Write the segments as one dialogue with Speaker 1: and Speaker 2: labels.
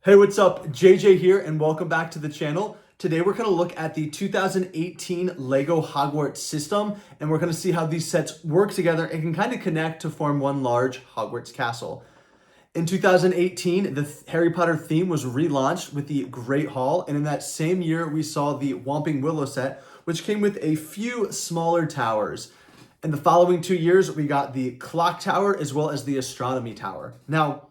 Speaker 1: Hey, what's up? JJ here, and welcome back to the channel. Today we're going to look at the 2018 Lego Hogwarts system, and we're going to see how these sets work together and can kind of connect to form one large Hogwarts castle. In 2018, the Harry Potter theme was relaunched with the Great Hall, and in that same year we saw the Whomping Willow set, which came with a few smaller towers. In the following 2 years, we got the Clock Tower as well as the Astronomy Tower. Now,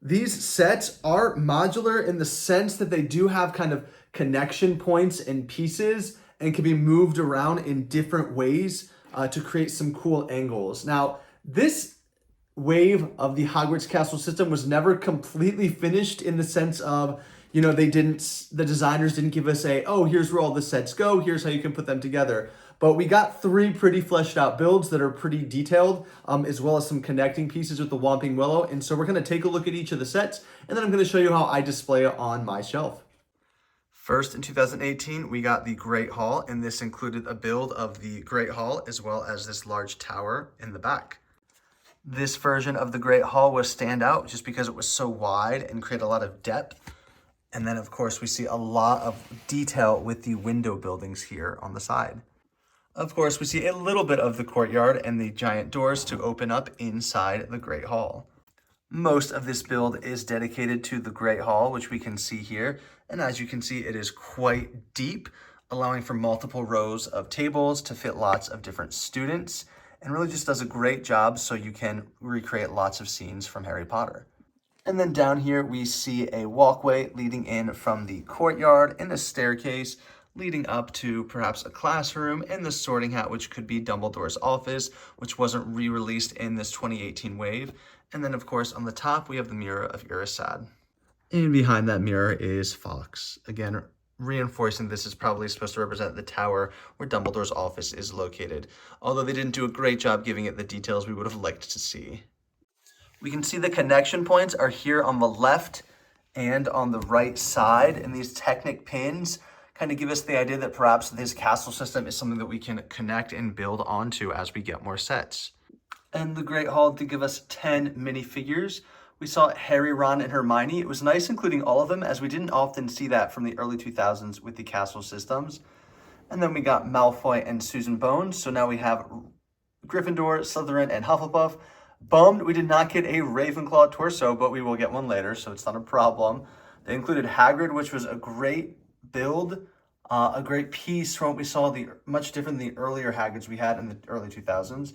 Speaker 1: these sets are modular in the sense that they do have kind of connection points and pieces and can be moved around in different ways to create some cool angles. Now, this wave of the Hogwarts castle system was never completely finished in the sense of, the designers didn't give us oh, here's where all the sets go, here's how you can put them together. But we got 3 pretty fleshed out builds that are pretty detailed, as well as some connecting pieces with the Whomping Willow. And so we're going to take a look at each of the sets, and then I'm going to show you how I display it on my shelf. First, in 2018, we got the Great Hall, and this included a build of the Great Hall, as well as this large tower in the back. This version of the Great Hall was stand out just because it was so wide and created a lot of depth. And then, of course, we see a lot of detail with the window buildings here on the side. Of course, we see a little bit of the courtyard and the giant doors to open up inside the Great Hall. Most of this build is dedicated to the Great Hall, which we can see here. And as you can see, it is quite deep, allowing for multiple rows of tables to fit lots of different students, and really just does a great job so you can recreate lots of scenes from Harry Potter. And then down here, we see a walkway leading in from the courtyard and a staircase leading up to perhaps a classroom and the sorting hat, which could be Dumbledore's office, which wasn't re-released in this 2018 wave. And then, of course, on the top, we have the mirror of Erised. And behind that mirror is Fawkes. Again, reinforcing this is probably supposed to represent the tower where Dumbledore's office is located, although they didn't do a great job giving it the details we would have liked to see. We can see the connection points are here on the left and on the right side, and these Technic pins kind of give us the idea that perhaps this castle system is something that we can connect and build onto as we get more sets. And the Great Hall did give us 10 minifigures. We saw Harry, Ron, and Hermione. It was nice including all of them, as we didn't often see that from the early 2000s with the castle systems. And then we got Malfoy and Susan Bones. So now we have Gryffindor, Slytherin, and Hufflepuff. Bummed we did not get a Ravenclaw torso, but we will get one later, so it's not a problem. They included Hagrid, which was a great build, a great piece from what we saw, much different than the earlier Hagrids we had in the early 2000s.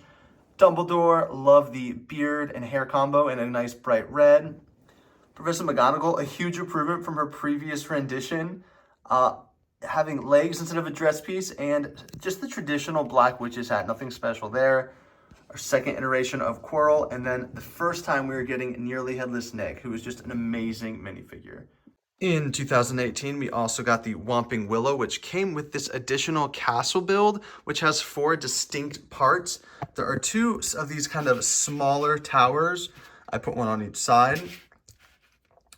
Speaker 1: Dumbledore, loved the beard and hair combo in a nice bright red. Professor McGonagall, a huge improvement from her previous rendition, having legs instead of a dress piece, and just the traditional Black Witch's hat, nothing special there. Our second iteration of Quirrell, and then the first time we were getting Nearly Headless Nick, who was just an amazing minifigure. In 2018, we also got the Whomping Willow, which came with this additional castle build, which has 4 distinct parts. There are 2 of these kind of smaller towers. I put one on each side.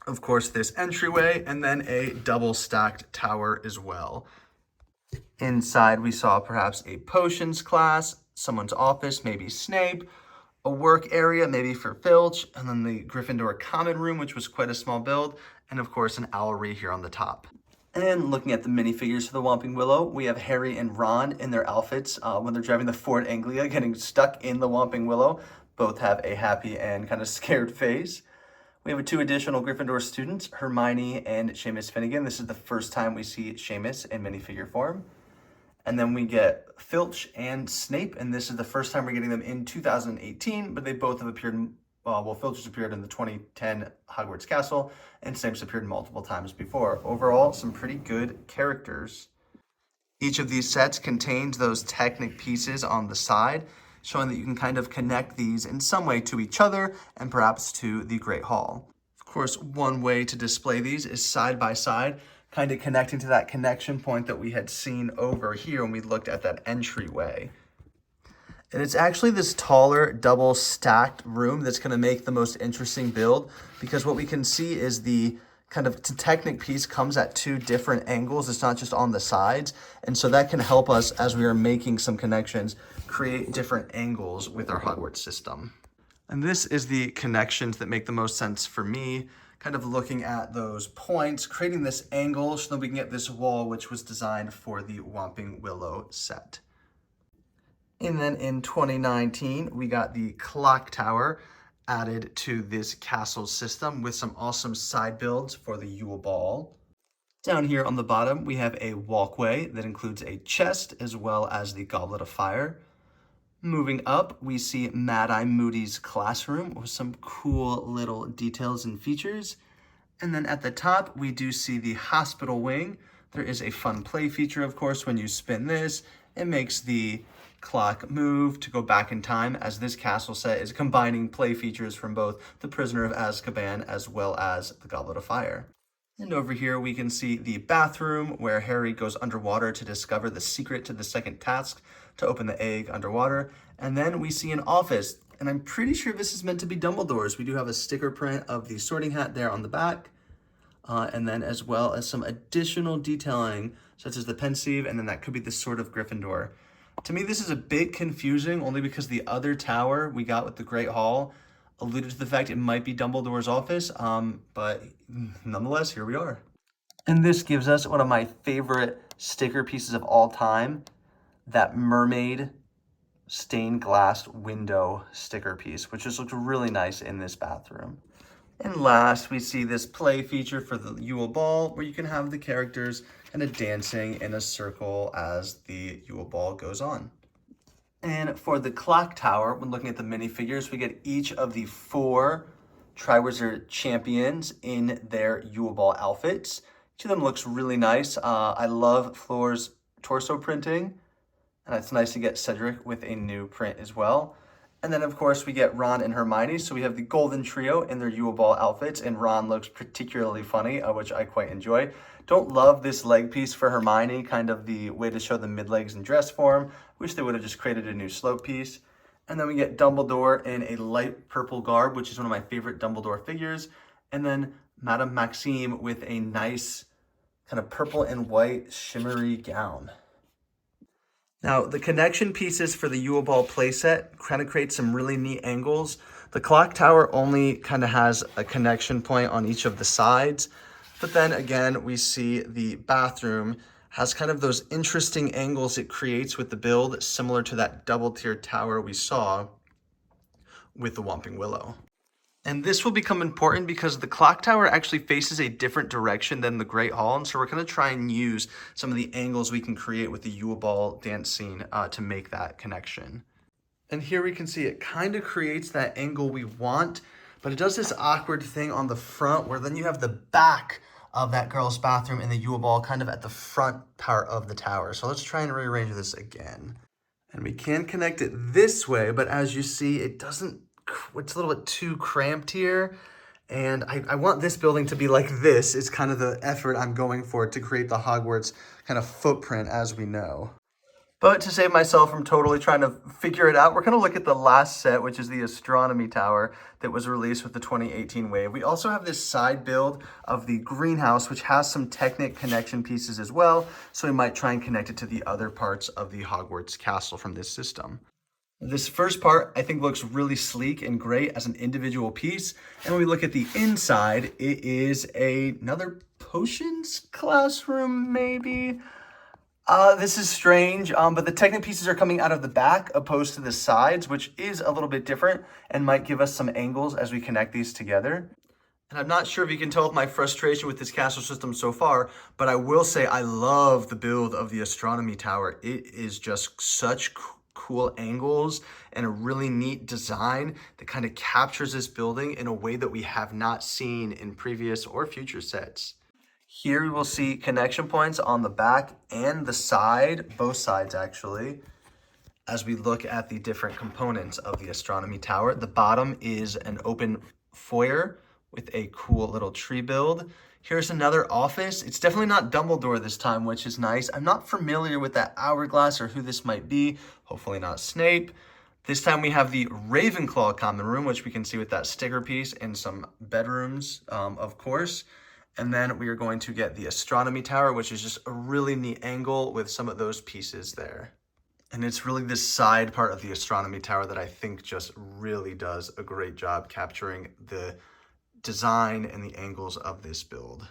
Speaker 1: Of course, this entryway, and then a double-stacked tower as well. Inside, we saw perhaps a potions class, someone's office, maybe Snape, a work area, maybe for Filch, and then the Gryffindor common room, which was quite a small build, and of course an owlry here on the top. And looking at the minifigures for the Whomping Willow, we have Harry and Ron in their outfits when they're driving the Ford Anglia, getting stuck in the Whomping Willow. Both have a happy and kind of scared face. We have 2 additional Gryffindor students, Hermione and Seamus Finnegan. This is the first time we see Seamus in minifigure form. And then we get Filch and Snape, and this is the first time we're getting them in 2018, but they both have appeared, Filch has appeared in the 2010 Hogwarts Castle, and Snape's appeared multiple times before. Overall, some pretty good characters. Each of these sets contains those Technic pieces on the side, showing that you can kind of connect these in some way to each other and perhaps to the Great Hall. Of course, one way to display these is side by side, kind of connecting to that connection point that we had seen over here when we looked at that entryway. And it's actually this taller double stacked room that's going to make the most interesting build, because what we can see is the kind of Technic piece comes at 2 different angles. It's not just on the sides. And so that can help us, as we are making some connections, create different angles with our Hogwarts system. And this is the connections that make the most sense for me, kind of looking at those points, creating this angle so that we can get this wall, which was designed for the Whomping Willow set. And then in 2019, we got the clock tower added to this castle system with some awesome side builds for the Yule Ball. Down here on the bottom, we have a walkway that includes a chest as well as the Goblet of Fire. Moving up, we see Mad-Eye Moody's classroom with some cool little details and features. And then at the top, we do see the hospital wing. There is a fun play feature, of course, when you spin this. It makes the clock move to go back in time, as this castle set is combining play features from both The Prisoner of Azkaban as well as the Goblet of Fire. And over here we can see the bathroom where Harry goes underwater to discover the secret to the second task to open the egg underwater. And then we see an office, and I'm pretty sure this is meant to be Dumbledore's. We do have a sticker print of the Sorting Hat there on the back, and then as well as some additional detailing such as the pensieve, and then that could be the Sword of Gryffindor. To me, this is a bit confusing only because the other tower we got with the Great Hall alluded to the fact it might be Dumbledore's office, but nonetheless, here we are. And this gives us one of my favorite sticker pieces of all time, that mermaid stained glass window sticker piece, which just looks really nice in this bathroom. And last, we see this play feature for the Yule Ball, where you can have the characters kind of dancing in a circle as the Yule Ball goes on. And for the clock tower, when looking at the minifigures, we get each of the 4 Triwizard champions in their Yule Ball outfits. Each of them looks really nice. I love Floor's torso printing, and it's nice to get Cedric with a new print as well. And then, of course, we get Ron and Hermione. So we have the Golden Trio in their Yule Ball outfits, and Ron looks particularly funny, which I quite enjoy. Don't love this leg piece for Hermione, kind of the way to show the mid-legs in dress form. Wish they would have just created a new slope piece. And then we get Dumbledore in a light purple garb, which is one of my favorite Dumbledore figures. And then Madame Maxime with a nice kind of purple and white shimmery gown. Now, the connection pieces for the Yule Ball playset kind of create some really neat angles. The clock tower only kind of has a connection point on each of the sides. But then again, we see the bathroom has kind of those interesting angles it creates with the build, similar to that double-tiered tower we saw with the Whomping Willow. And this will become important because the clock tower actually faces a different direction than the Great Hall. And so we're going to try and use some of the angles we can create with the Yule Ball dance scene to make that connection. And here we can see it kind of creates that angle we want, but it does this awkward thing on the front where then you have the back of that girl's bathroom in the Yule Ball kind of at the front part of the tower. So let's try and rearrange this again. And we can connect it this way, but as you see, it's a little bit too cramped here. And I want this building to be like this is kind of the effort I'm going for to create the Hogwarts kind of footprint as we know. But to save myself from totally trying to figure it out, we're going to look at the last set, which is the Astronomy Tower that was released with the 2018 wave. We also have this side build of the greenhouse, which has some Technic connection pieces as well. So we might try and connect it to the other parts of the Hogwarts castle from this system. This first part, I think, looks really sleek and great as an individual piece. And when we look at the inside, it is another potions classroom, maybe? This is strange, but the Technic pieces are coming out of the back opposed to the sides, which is a little bit different and might give us some angles as we connect these together. And I'm not sure if you can tell with my frustration with this castle system so far, but I will say I love the build of the Astronomy Tower. It is just such cool angles and a really neat design that kind of captures this building in a way that we have not seen in previous or future sets. Here we will see connection points on the back and the side, both sides actually, as we look at the different components of the Astronomy Tower. The bottom is an open foyer with a cool little tree build. Here's another office. It's definitely not Dumbledore this time, which is nice. I'm not familiar with that hourglass or who this might be. Hopefully not Snape. This time we have the Ravenclaw common room, which we can see with that sticker piece and some bedrooms, of course. And then we are going to get the Astronomy Tower, which is just a really neat angle with some of those pieces there. And it's really this side part of the Astronomy Tower that I think just really does a great job capturing the design and the angles of this build.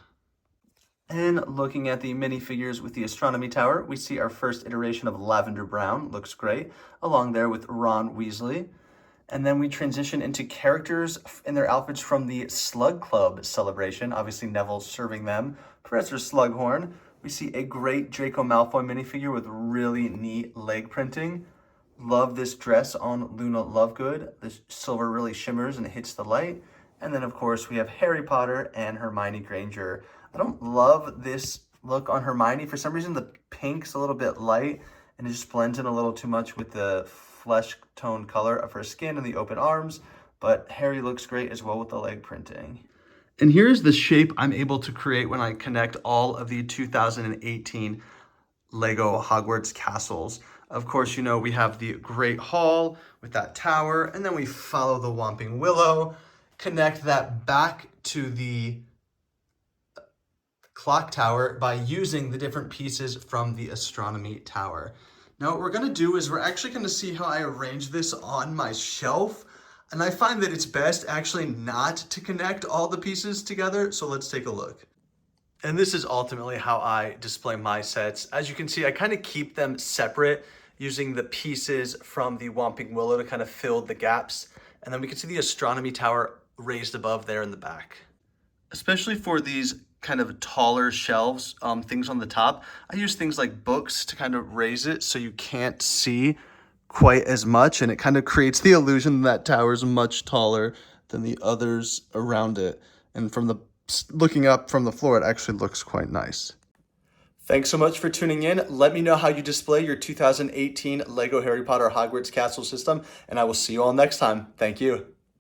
Speaker 1: And looking at the minifigures with the Astronomy Tower, we see our first iteration of Lavender Brown, looks great, along there with Ron Weasley. And then we transition into characters in their outfits from the Slug Club celebration, obviously Neville serving them, Professor Slughorn. We see a great Draco Malfoy minifigure with really neat leg printing. Love this dress on Luna Lovegood. The silver really shimmers and it hits the light. And then, of course, we have Harry Potter and Hermione Granger. I don't love this look on Hermione. For some reason, the pink's a little bit light, and it just blends in a little too much with the flesh tone color of her skin and the open arms. But Harry looks great as well with the leg printing. And here's the shape I'm able to create when I connect all of the 2018 Lego Hogwarts castles. Of course, you know, we have the Great Hall with that tower, and then we follow the Whomping Willow, connect that back to the clock tower by using the different pieces from the Astronomy Tower. Now what we're going to do is we're actually going to see how I arrange this on my shelf, and I find that it's best actually not to connect all the pieces together, so let's take a look. And this is ultimately how I display my sets. As you can see, I kind of keep them separate using the pieces from the Whomping Willow to kind of fill the gaps, and then we can see the Astronomy Tower raised above there in the back. Especially for these kind of taller shelves, things on the top, I use things like books to kind of raise it so you can't see quite as much, and it kind of creates the illusion that tower is much taller than the others around it. And from the looking up from the floor, it actually looks quite nice. Thanks so much for tuning in. Let me know how you display your 2018 Lego Harry Potter Hogwarts Castle system, and I will see you all next time. Thank you.